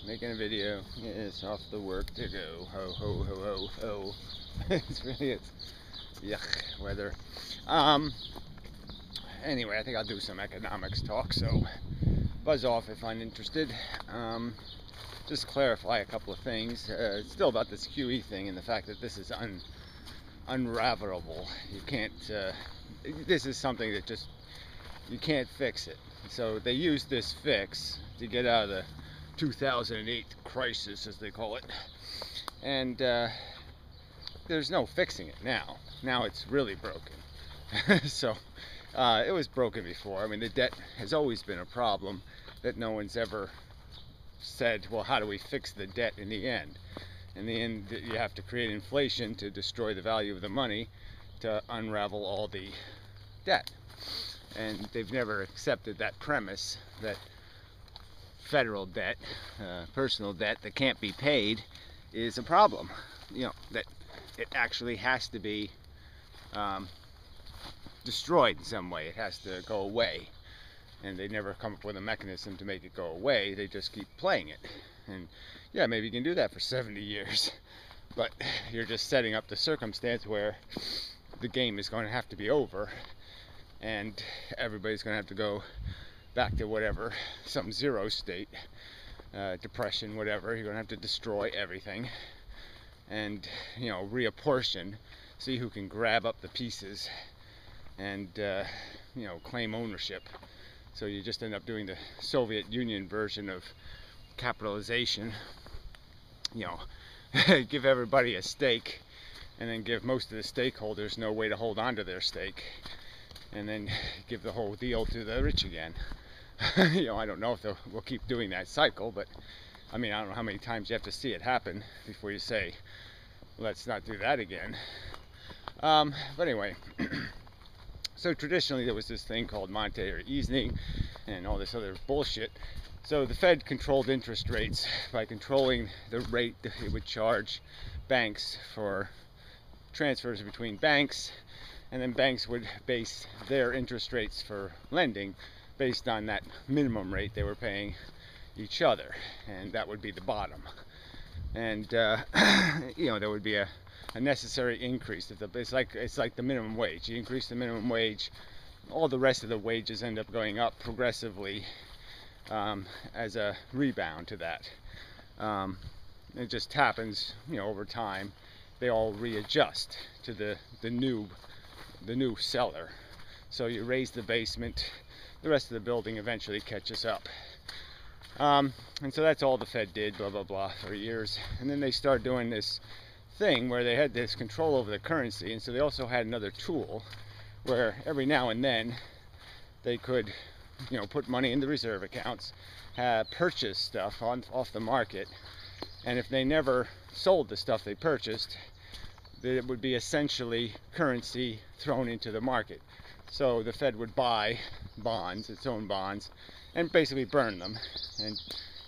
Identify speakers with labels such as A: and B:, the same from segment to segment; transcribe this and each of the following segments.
A: Making a video. It's off the work to go. Ho, ho, ho, ho, ho. It's yuck weather. Um, anyway, I think I'll do some economics talk, so buzz off if I'm interested. Just clarify a couple of things. It's still about this QE thing and the fact that this is unravelable. You can't, this is something that just, you can't fix it. So they use this fix to get out of the 2008 crisis, as they call it, and there's no fixing it now. Now it's really broken. So it was broken before. I mean, the debt has always been a problem that no one's ever said, well, how do we fix the debt in the end? In the end, you have to create inflation to destroy the value of the money to unravel all the debt. And they've never accepted that premise that federal debt, personal debt that can't be paid is a problem. You know, that it actually has to be destroyed in some way. It has to go away. And they never come up with a mechanism to make it go away. They just keep playing it. And yeah, maybe you can do that for 70 years. But you're just setting up the circumstance where the game is going to have to be over. And everybody's going to have to go back to whatever, some zero state, depression, whatever. You're going to have to destroy everything. And, you know, reapportion. See who can grab up the pieces and, you know, claim ownership. So you just end up doing the Soviet Union version of capitalization. You know, give everybody a stake and then give most of the stakeholders no way to hold on to their stake. And then give the whole deal to the rich again. You know, I don't know if we'll keep doing that cycle, but I mean, I don't know how many times you have to see it happen before you say, let's not do that again. But anyway. So traditionally there was this thing called monetary easing and all this other bullshit. So the Fed controlled interest rates by controlling the rate that it would charge banks for transfers between banks, and then banks would base their interest rates for lending based on that minimum rate they were paying each other, and that would be the bottom. And you know, there would be a necessary increase. It's like the minimum wage. You increase the minimum wage, all the rest of the wages end up going up progressively as a rebound to that. It just happens, you know, over time. They all readjust to the new seller. So you raise the basement, the rest of the building eventually catches up. And so that's all the Fed did, blah blah blah, for years. And then they started doing this thing where they had this control over the currency, and so they also had another tool where every now and then they could, you know, put money in the reserve accounts, purchase stuff off the market, and if they never sold the stuff they purchased, it would be essentially currency thrown into the market. So the Fed would buy bonds, its own bonds, and basically burn them and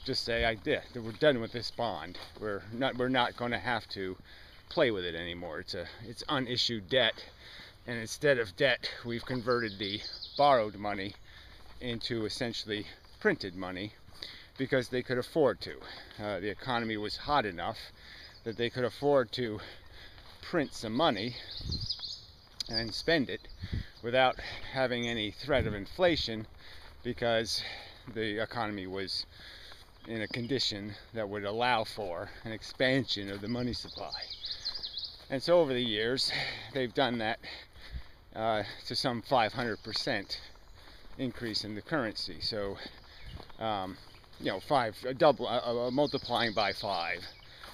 A: just say, we're done with this bond. We're not going to have to play with it anymore. It's unissued debt, and instead of debt, we've converted the borrowed money into essentially printed money because they could afford to. The economy was hot enough that they could afford to print some money and spend it without having any threat of inflation, because the economy was in a condition that would allow for an expansion of the money supply. And so over the years, they've done that to some 500% increase in the currency. So, you know, multiplying by 5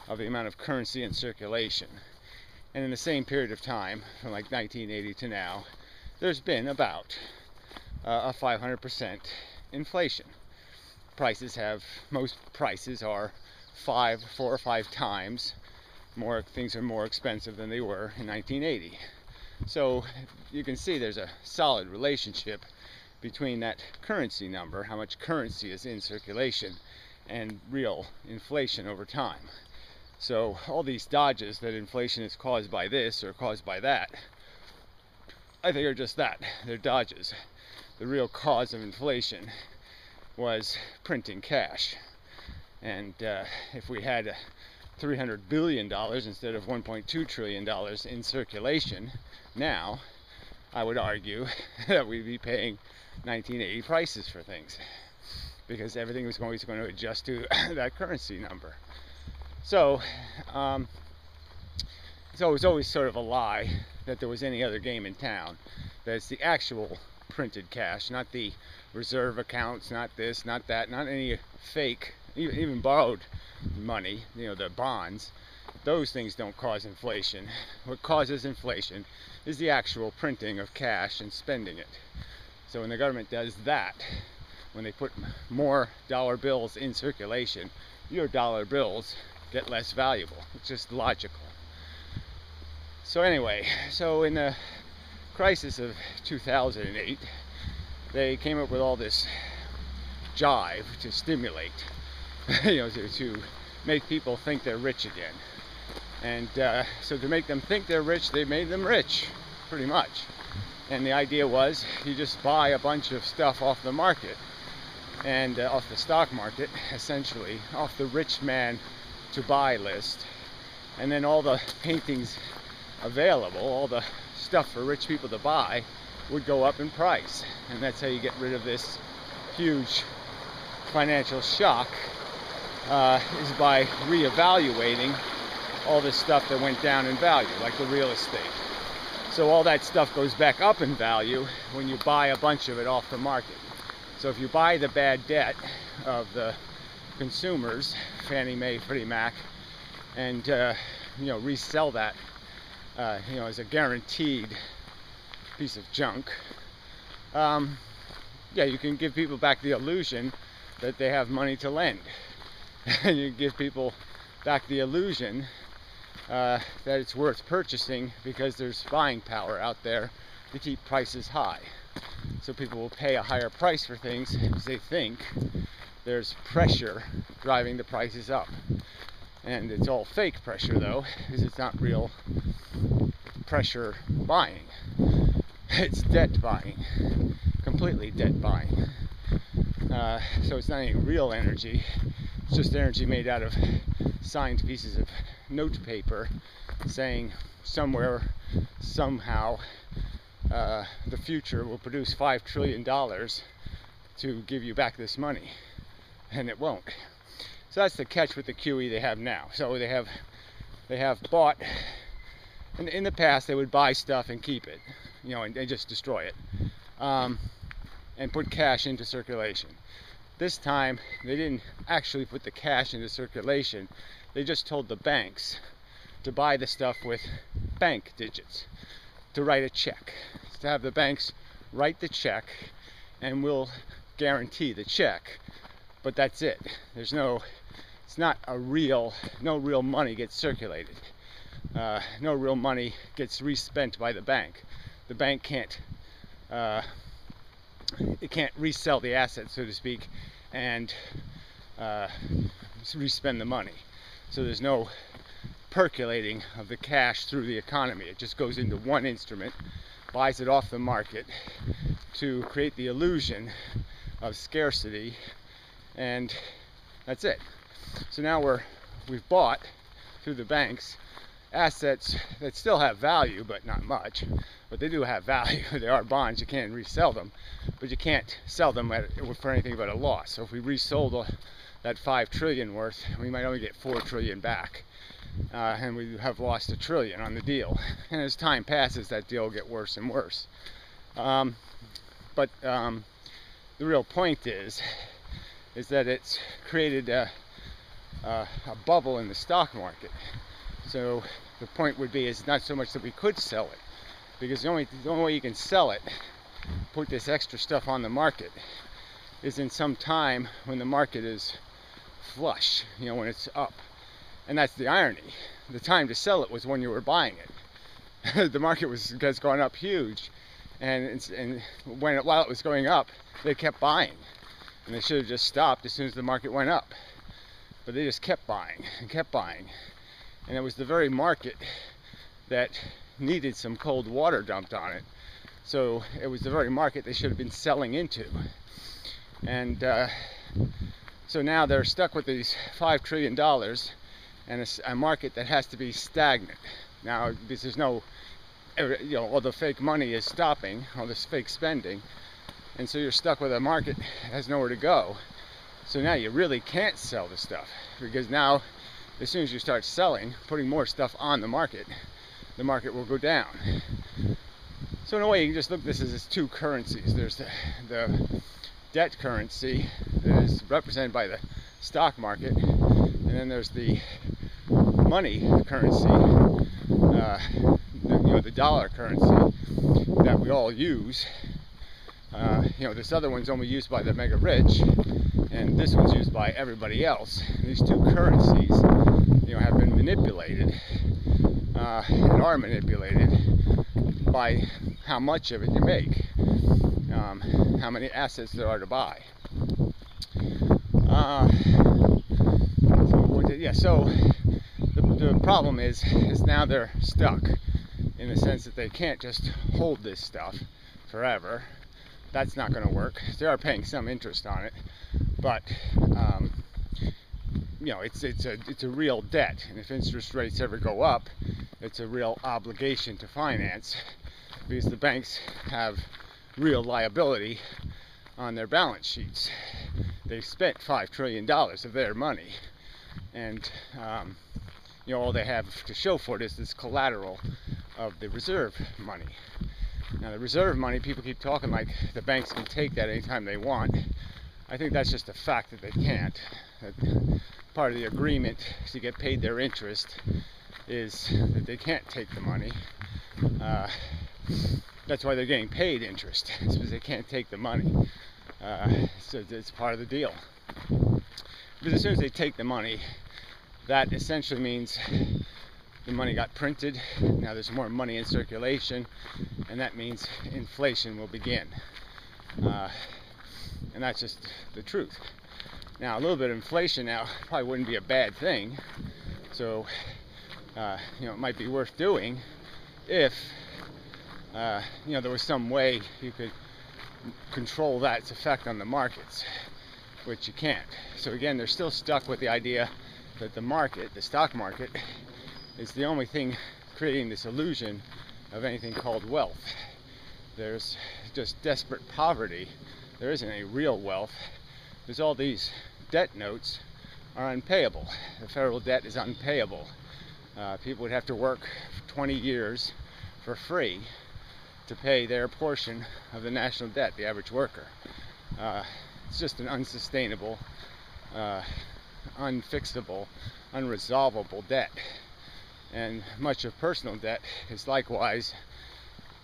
A: of the amount of currency in circulation. And in the same period of time, from like 1980 to now, there's been about a 500% inflation. Most prices are 4 or 5 times more. Things are more expensive than they were in 1980. So you can see there's a solid relationship between that currency number, how much currency is in circulation, and real inflation over time. So all these dodges that inflation is caused by this or caused by that, I think are just that. They're dodges. The real cause of inflation was printing cash. And if we had $300 billion instead of $1.2 trillion in circulation now, I would argue that we'd be paying 1980 prices for things, because everything was always going to adjust to that currency number. So it was always sort of a lie that there was any other game in town. That it's the actual printed cash, not the reserve accounts, not this, not that, not any fake, even borrowed money, the bonds. Those things don't cause inflation. What causes inflation is the actual printing of cash and spending it. So when the government does that, when they put more dollar bills in circulation, your dollar bills get less valuable. It's just logical. So anyway, in the crisis of 2008, they came up with all this jive to stimulate, to make people think they're rich again. And so to make them think they're rich, they made them rich, pretty much. And the idea was, you just buy a bunch of stuff off the market, and off the stock market, essentially, off the rich man to buy list, and then all the paintings available, all the stuff for rich people to buy, would go up in price. And that's how you get rid of this huge financial shock, is by reevaluating all this stuff that went down in value, like the real estate. So all that stuff goes back up in value when you buy a bunch of it off the market. So if you buy the bad debt of the consumers, Fannie Mae, Freddie Mac, and resell that as a guaranteed piece of junk, you can give people back the illusion that they have money to lend. And you give people back the illusion that it's worth purchasing because there's buying power out there to keep prices high. So people will pay a higher price for things because they think there's pressure driving the prices up. And it's all fake pressure, though, because it's not real pressure buying. It's debt buying, completely debt buying. So it's not any real energy. It's just energy made out of signed pieces of note paper saying somewhere, somehow, the future will produce $5 trillion to give you back this money. And it won't. So that's the catch with the QE they have now. So they have bought, and in the past they would buy stuff and keep it, and just destroy it, and put cash into circulation. This time they didn't actually put the cash into circulation. They just told the banks to buy the stuff with bank digits, to write a check, to have the banks write the check, and we'll guarantee the check. But that's it. It's not no real money gets circulated. No real money gets respent by the bank. The bank can't resell the assets, so to speak, and respend the money. So there's no percolating of the cash through the economy. It just goes into one instrument, buys it off the market to create the illusion of scarcity, and that's it. So now we've bought through the banks assets that still have value, but not much. But they do have value. They are bonds. You can't resell them, but you can't sell them for anything but a loss. So if we resold that $5 trillion worth, we might only get $4 trillion back, and we have lost $1 trillion on the deal. And as time passes, that deal will get worse and worse. But the real point is that it's created a bubble in the stock market. So the point would be, is not so much that we could sell it, because the only way you can sell it, put this extra stuff on the market, is in some time when the market is flush, when it's up. And that's the irony. The time to sell it was when you were buying it. The market has gone up huge, and while it was going up, they kept buying. And they should have just stopped as soon as the market went up. But they just kept buying and kept buying. And it was the very market that needed some cold water dumped on it. So it was the very market they should have been selling into. And So now they're stuck with these $5 trillion and a market that has to be stagnant. Now, because there's no, all the fake money is stopping, all this fake spending, and so you're stuck with a market that has nowhere to go. So now you really can't sell the stuff, because now, as soon as you start selling, putting more stuff on the market will go down. So in a way, you can just look at this as two currencies. There's the debt currency that is represented by the stock market, and then there's the money currency, the dollar currency that we all use. This other one's only used by the mega rich, and this one's used by everybody else. And these two currencies, have been manipulated and are manipulated by how much of it you make, how many assets there are to buy. So the problem is now they're stuck in the sense that they can't just hold this stuff forever. That's not going to work. They are paying some interest on it, but it's a real debt, and if interest rates ever go up, it's a real obligation to finance, because the banks have real liability on their balance sheets. They've spent $5 trillion of their money, and all they have to show for it is this collateral of the reserve money. Now, the reserve money, people keep talking like the banks can take that anytime they want. I think that's just a fact that they can't. That part of the agreement to get paid their interest is that they can't take the money. That's why they're getting paid interest. It's because they can't take the money. So it's part of the deal. Because as soon as they take the money, that essentially means the money got printed. Now there's more money in circulation, and that means inflation will begin. And that's just the truth. Now, a little bit of inflation now probably wouldn't be a bad thing. So, it might be worth doing if, there was some way you could control that's effect on the markets, which you can't. So again, they're still stuck with the idea that the market, the stock market, is the only thing creating this illusion of anything called wealth. There's just desperate poverty. There isn't any real wealth. There's all these debt notes are unpayable. The federal debt is unpayable. People would have to work for 20 years for free to pay their portion of the national debt, the average worker. It's just an unsustainable, unfixable, unresolvable debt. And much of personal debt is likewise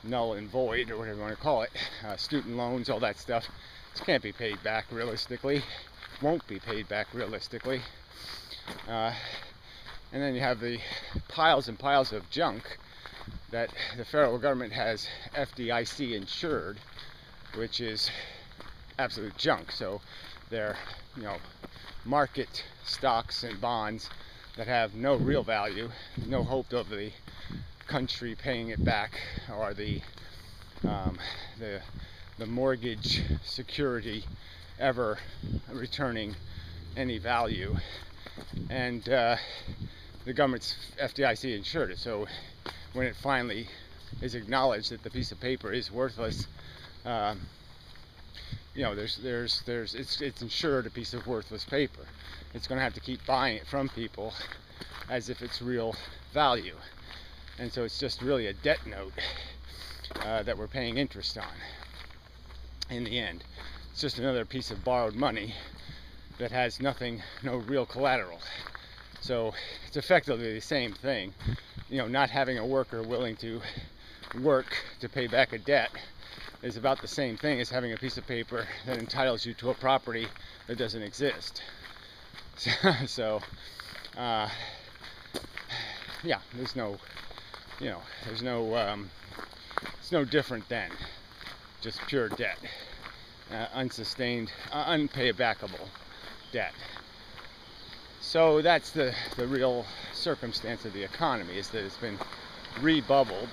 A: null and void, or whatever you want to call it. Student loans, all that stuff, it can't be paid back realistically, won't be paid back realistically. And then you have the piles and piles of junk that the federal government has FDIC insured, which is absolute junk. So they're, market stocks and bonds that have no real value, no hope of the country paying it back, or the mortgage security ever returning any value. And the government's FDIC insured it. So when it finally is acknowledged that the piece of paper is worthless, it's insured a piece of worthless paper. It's going to have to keep buying it from people as if it's real value. And so it's just really a debt note that we're paying interest on in the end. It's just another piece of borrowed money that has nothing, no real collateral. So it's effectively the same thing. Not having a worker willing to work to pay back a debt is about the same thing as having a piece of paper that entitles you to a property that doesn't exist. So there's no, it's no different than just pure debt, unsustained, unpaybackable debt. So that's the real circumstance of the economy, is that it's been rebubbled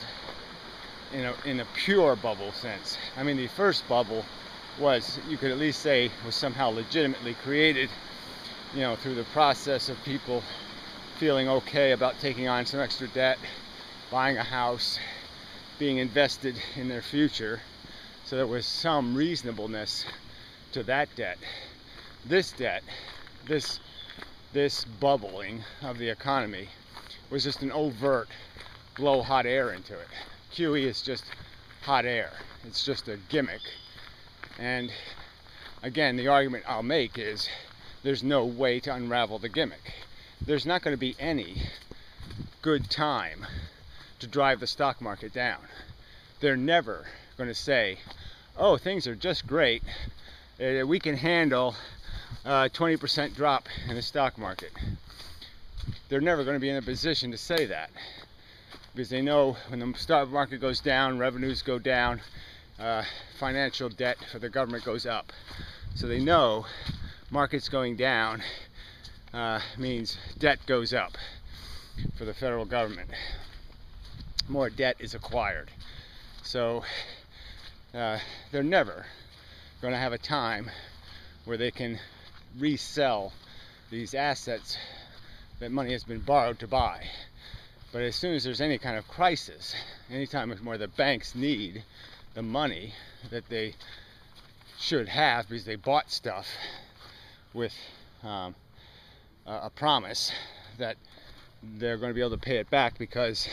A: in a pure bubble sense. The first bubble was, you could at least say, was somehow legitimately created through the process of people feeling okay about taking on some extra debt, buying a house, being invested in their future. So there was some reasonableness to that debt. This debt, this bubbling of the economy was just an overt blow hot air into it. QE is just hot air. It's just a gimmick. And again, the argument I'll make is there's no way to unravel the gimmick. There's not going to be any good time to drive the stock market down. They're never going to say, oh, things are just great. We can handle a 20% drop in the stock market. They're never going to be in a position to say that, because they know when the stock market goes down, revenues go down, financial debt for the government goes up. So they know markets going down means debt goes up for the federal government. More debt is acquired. So they're never going to have a time where they can resell these assets that money has been borrowed to buy. But as soon as there's any kind of crisis, anytime where the banks need the money that they should have because they bought stuff with a promise that they're going to be able to pay it back because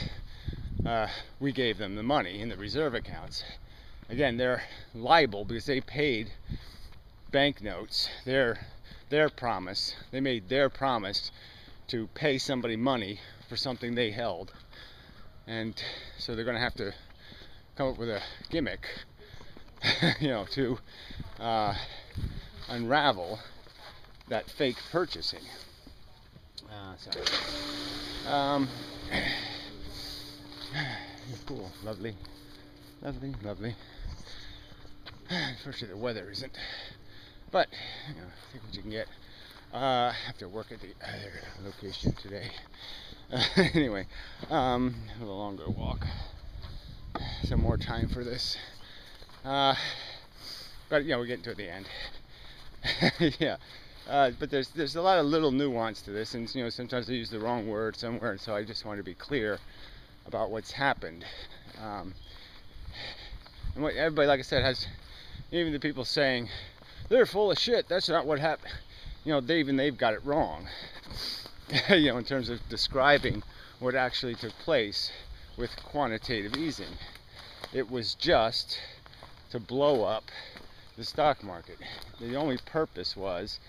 A: we gave them the money in the reserve accounts. Again, they're liable because they paid banknotes, their promise. They made their promise to pay somebody money for something they held. And so they're going to have to come up with a gimmick to unravel that fake purchasing. Cool, lovely. Unfortunately, the weather isn't, but take what you can get. I have to work at the other location today. Anyway, a little longer walk. Some more time for this. But we're getting to the end. Yeah. But there's a lot of little nuance to this, and sometimes I use the wrong word somewhere, so I just want to be clear about what's happened. And what everybody, like I said, has, even the people saying they're full of shit, that's not what happened. They've got it wrong. In terms of describing what actually took place with quantitative easing. It was just to blow up the stock market. The only purpose was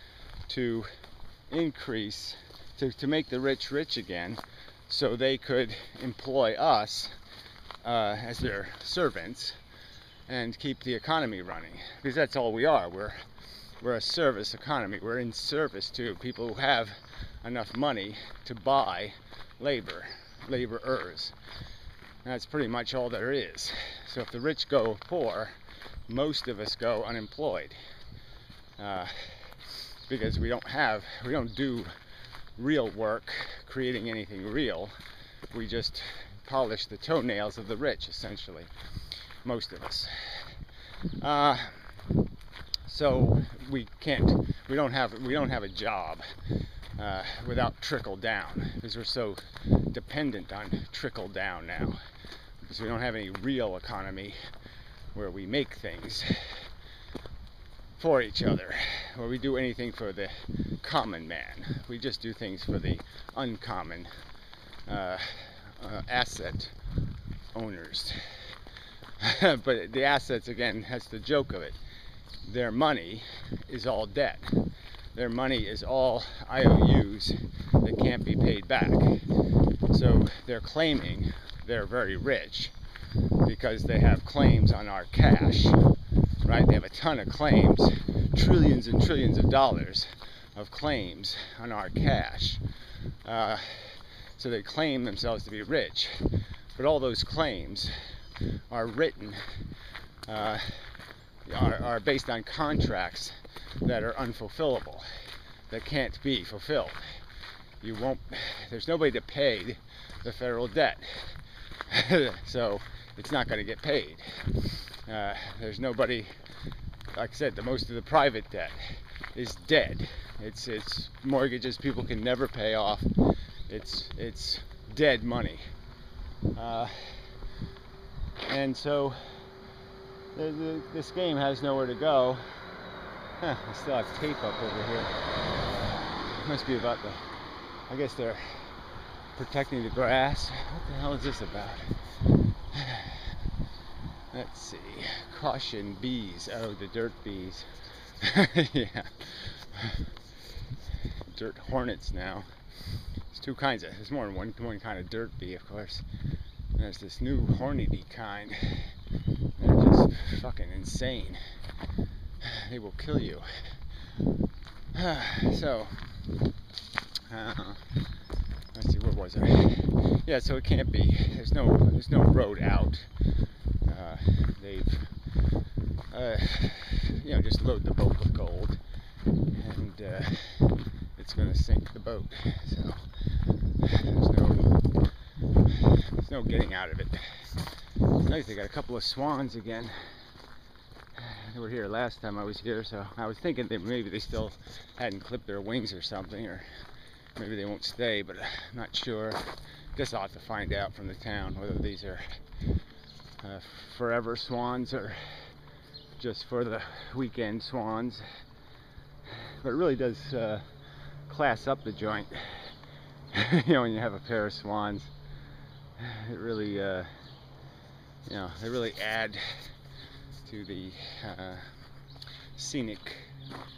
A: to increase, to make the rich rich again, so they could employ us as their servants and keep the economy running. Because that's all we are. We're a service economy. We're in service to people who have enough money to buy laborers. That's pretty much all there is. So if the rich go poor, most of us go unemployed. Because we don't do real work, creating anything real. We just polish the toenails of the rich, essentially. Most of us. So we don't have a job without trickle down, because we're so dependent on trickle down now, because we don't have any real economy where we make things for each other, where we do anything for the common man. We just do things for the uncommon asset owners. But the assets, again, that's the joke of it. Their money is all debt. Their money is all IOUs that can't be paid back. So they're claiming they're very rich because they have claims on our cash, right? They have a ton of claims, trillions and trillions of dollars of claims on our cash. So they claim themselves to be rich. But all those claims are written, are based on contracts that are unfulfillable, that can't be fulfilled. There's nobody to pay the federal debt. So it's not going to get paid. There's nobody, like I said, most of the private debt is dead. It's mortgages people can never pay off. It's dead money. And so this game has nowhere to go. I still have tape up over here. Must be about I guess they're protecting the grass. What the hell is this about? Let's see. Caution bees. Oh, the dirt bees. Yeah. Dirt hornets now. There's two kinds of, there's more than one kind of dirt bee, of course. And there's this new hornety kind. They're just fucking insane. They will kill you. So, let's see, where was I? Yeah, so it can't be. There's no road out. They've, just load the boat with gold, and it's going to sink the boat. So there's no getting out of it. Nice, they got a couple of swans again. They were here last time I was here, so I was thinking that maybe they still hadn't clipped their wings or something, or maybe they won't stay, but I'm not sure. Guess I'll have to find out from the town whether these are forever swans or just for the weekend swans. But it really does class up the joint. When you have a pair of swans, it really, they really add to the scenic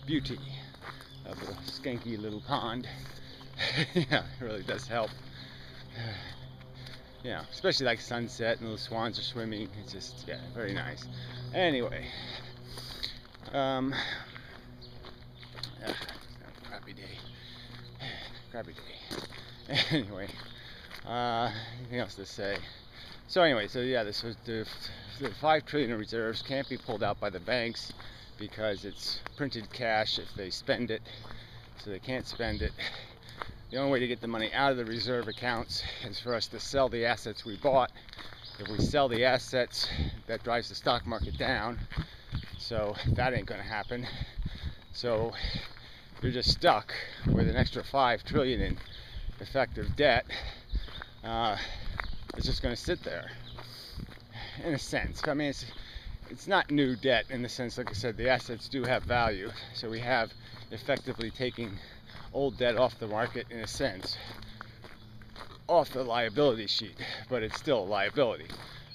A: beauty of the skanky little pond. Yeah, it really does help. Especially like sunset and the swans are swimming. It's just, very nice. Anyway, crappy day. Anyway, anything else to say? So anyway, this was the 5 trillion in reserves can't be pulled out by the banks because it's printed cash if they spend it, so they can't spend it. The only way to get the money out of the reserve accounts is for us to sell the assets we bought. If we sell the assets, that drives the stock market down, so that ain't gonna happen. So you're just stuck with an extra 5 trillion in effective debt. It's just gonna sit there, in a sense. I mean, it's not new debt in the sense, like I said, the assets do have value, so we have effectively taking old debt off the market, in a sense, off the liability sheet, but it's still a liability.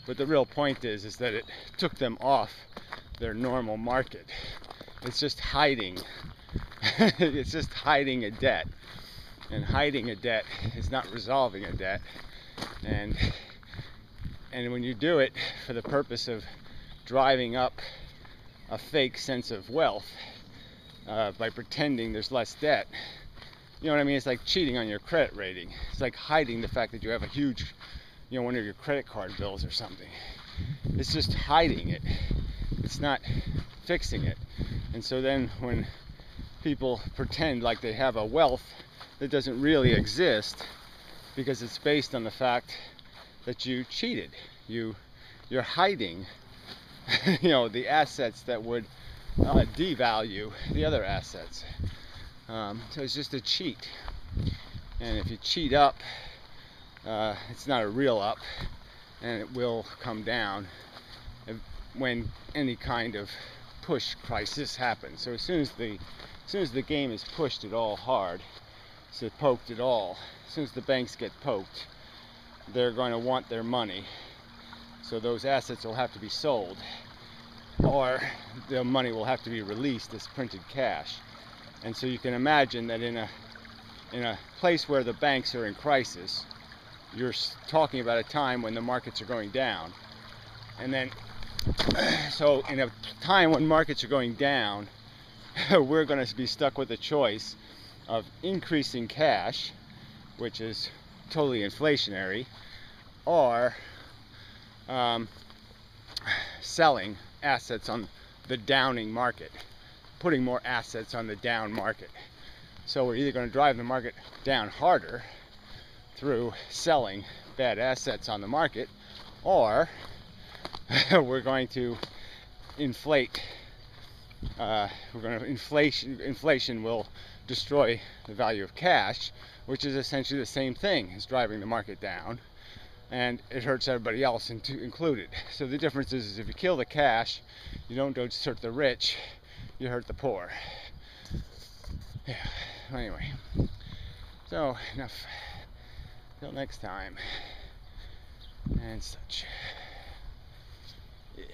A: But the real point is that it took them off their normal market. It's just hiding. It's just hiding a debt, and hiding a debt is not resolving a debt. And when you do it for the purpose of driving up a fake sense of wealth by pretending there's less debt, you know what I mean? It's like cheating on your credit rating. It's like hiding the fact that you have a huge, one of your credit card bills or something. It's just hiding it. It's not fixing it. And so then when people pretend like they have a wealth that doesn't really exist, because it's based on the fact that you cheated. You're hiding, the assets that would devalue the other assets. So it's just a cheat. And if you cheat up, it's not a real up, and it will come down when any kind of push crisis happens. So as soon as the game is pushed at all hard, so poked at all, as soon as the banks get poked, they're going to want their money. So those assets will have to be sold, or the money will have to be released as printed cash. And so you can imagine that in a place where the banks are in crisis, you're talking about a time when the markets are going down. And then, so in a time when markets are going down, we're going to be stuck with a choice of increasing cash, which is totally inflationary, or selling assets on the downing market, putting more assets on the down market. So we're either going to drive the market down harder through selling bad assets on the market, or we're going to inflate we're going to inflation will destroy the value of cash, which is essentially the same thing as driving the market down, and it hurts everybody else included. So the difference is if you kill the cash, you don't just hurt the rich, you hurt the poor. Yeah. Anyway, so enough. Till next time and such. Yeah.